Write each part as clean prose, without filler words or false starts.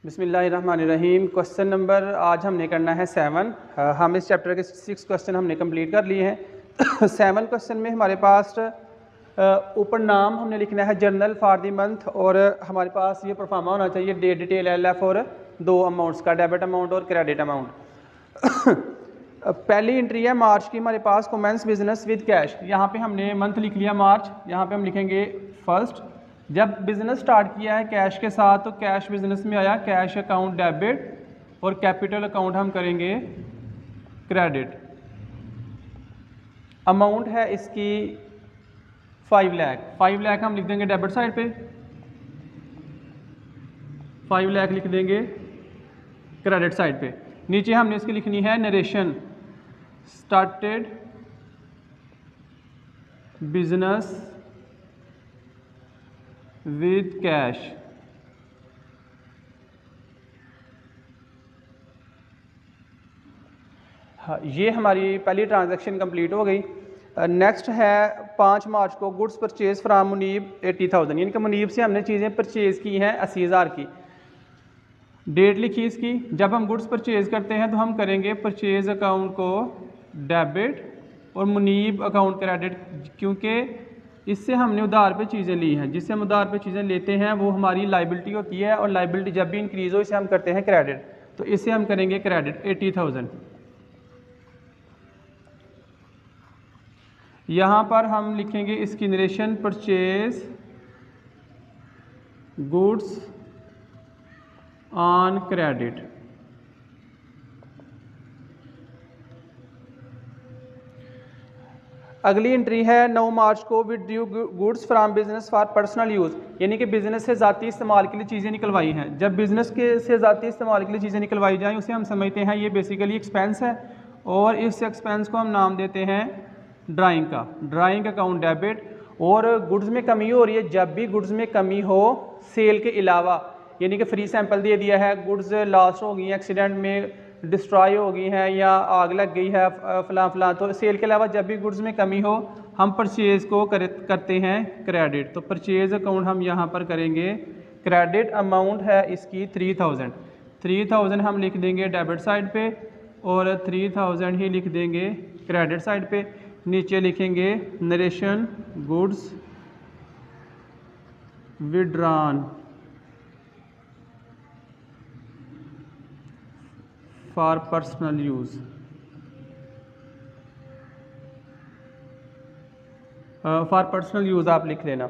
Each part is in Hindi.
बिस्मिल्लाहिर्रहमानिर्रहीम। क्वेश्चन नंबर आज हमने करना है 7। हम इस चैप्टर के 6 क्वेश्चन हमने कंप्लीट कर लिए हैं। 7 क्वेश्चन में हमारे पास ऊपर नाम हमने लिखना है जर्नल फॉर द मंथ, और हमारे पास ये परफॉर्मा होना चाहिए डेट डिटेल LF और दो अमाउंट्स का, डेबिट अमाउंट और क्रेडिट अमाउंट। पहली एंट्री है मार्च की हमारे पास, कमेंस बिजनेस विद कैश। यहाँ पे हमने मंथ लिख लिया मार्च, यहाँ पे हम लिखेंगे फर्स्ट। जब बिजनेस स्टार्ट किया है कैश के साथ तो कैश बिजनेस में आया, कैश अकाउंट डेबिट और कैपिटल अकाउंट हम करेंगे क्रेडिट। अमाउंट है इसकी 5 लाख। 5 लाख हम लिख देंगे डेबिट साइड पे, 5 लाख लिख देंगे क्रेडिट साइड पे। नीचे हमने इसकी लिखनी है narration, started business with cash. हाँ, ये हमारी पहली ट्रांजैक्शन कंप्लीट हो गई। नेक्स्ट है 5 मार्च को गुड्स परचेज फ्राम मुनीब 80,000, यानी कि मुनीब से हमने चीज़ें परचेज की हैं 80,000 की। डेट लिखी इसकी। जब हम गुड्स परचेज करते हैं तो हम करेंगे परचेज अकाउंट को डेबिट और मुनीब अकाउंट क्रेडिट, क्योंकि इससे हमने उधार पे चीज़ें ली हैं। जिससे हम उधार पे चीज़ें लेते हैं वो हमारी लाइबिलिटी होती है, और लाइबिलिटी जब भी इंक्रीज़ हो इसे हम करते हैं क्रेडिट। तो इसे हम करेंगे क्रेडिट 80,000। यहाँ पर हम लिखेंगे इसकी narration purchase goods on credit. अगली एंट्री है 9 मार्च को withdrew goods from business for personal use, यानी कि बिजनेस से ज़ाती इस्तेमाल के लिए चीज़ें निकलवाई हैं। जब बिजनेस के से ज़ाती इस्तेमाल के लिए चीज़ें निकलवाई जाएँ उसे हम समझते हैं ये बेसिकली एक्सपेंस है, और इस एक्सपेंस को हम नाम देते हैं ड्राइंग का। Drawing account debit. और गुड्स में कमी हो रही है, जब भी गुड्स में कमी हो सेल के अलावा, यानी कि फ्री सैंपल दे दिया है, गुड्स लॉस हो गई हैं, एक्सीडेंट में डिस्ट्रॉय हो गई हैं या आग लग गई है फलां फलां, तो सेल के अलावा जब भी गुड्स में कमी हो हम परचेज़ को करते हैं क्रेडिट। तो परचेज़ अकाउंट हम यहाँ पर करेंगे क्रेडिट। अमाउंट है इसकी 3,000। 3,000 हम लिख देंगे डेबिट साइड पे और 3,000 ही लिख देंगे क्रेडिट साइड पे। नीचे लिखेंगे narration goods withdrawn for personal use. For personal use आप लिख लेना।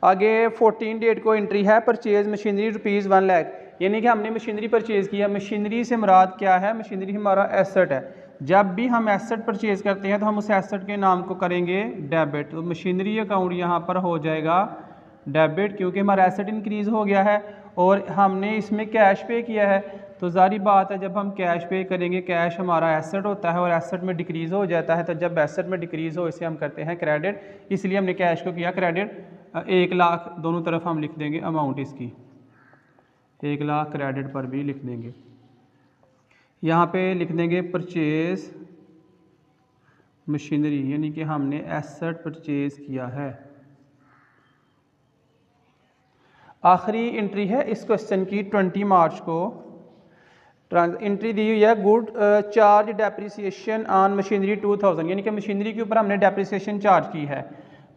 आगे 14 डेट को एंट्री है परचेज मशीनरी रुपीज़ 1 लाख, यानी कि हमने मशीनरी परचेज़ किया। मशीनरी से मुराद क्या है? मशीनरी हमारा एसेट है। जब भी हम एसेट परचेज़ करते हैं तो हम उस एसेट के नाम को करेंगे डेबिट। तो मशीनरी अकाउंट यहाँ पर हो जाएगा डेबिट, क्योंकि हमारा एसेट इंक्रीज़ हो गया है और हमने इसमें कैश पे किया है। तो ज़ाहिर बात है जब हम कैश पे करेंगे, कैश हमारा एसेट होता है और एसेट में डिक्रीज़ हो जाता है, तो जब एसेट में डिक्रीज़ हो इसे हम करते हैं क्रेडिट। इसलिए हमने कैश को किया क्रेडिट। 1 लाख दोनों तरफ हम लिख देंगे अमाउंट इसकी, 1 लाख क्रेडिट पर भी लिख देंगे। यहाँ पे लिख देंगे परचेज मशीनरी, यानी कि हमने एसेट परचेज किया है। आखिरी एंट्री है इस क्वेश्चन की 20 मार्च को। एंट्री दी हुई है good charge depreciation on machinery 2,000, यानी कि मशीनरी के ऊपर हमने डेप्रिसिएशन चार्ज की है।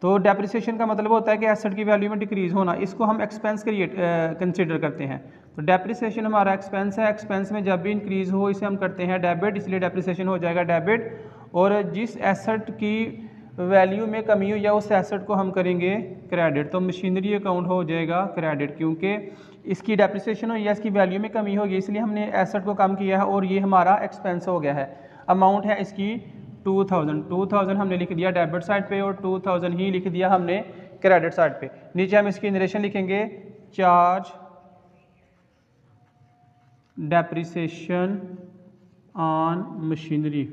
तो डेप्रिसिएशन का मतलब होता है कि एसेट की वैल्यू में डिक्रीज़ होना, इसको हम एक्सपेंस कंसीडर करते हैं। तो डेप्रिसिएशन हमारा एक्सपेंस है, एक्सपेंस में जब भी इंक्रीज़ हो इसे हम करते हैं डेबिट, इसलिए डेप्रिसिएशन हो जाएगा डेबिट। और जिस एसेट की वैल्यू में कमी हुई है उस एसेट को हम करेंगे क्रेडिट। तो मशीनरी अकाउंट हो जाएगा क्रेडिट, क्योंकि इसकी डेप्रिसिएशन हुई है, इसकी वैल्यू में कमी होगी, इसलिए हमने एसेट को कम किया है और ये हमारा एक्सपेंस हो गया है। अमाउंट है इसकी 2,000। 2,000 हमने लिख दिया डेबिट साइड पे और 2,000 ही लिख दिया हमने क्रेडिट साइड पे। नीचे हम इसकी नरेशन लिखेंगे charge depreciation on machinery.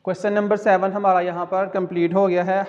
Question number 7 हमारा यहाँ पर कंप्लीट हो गया है।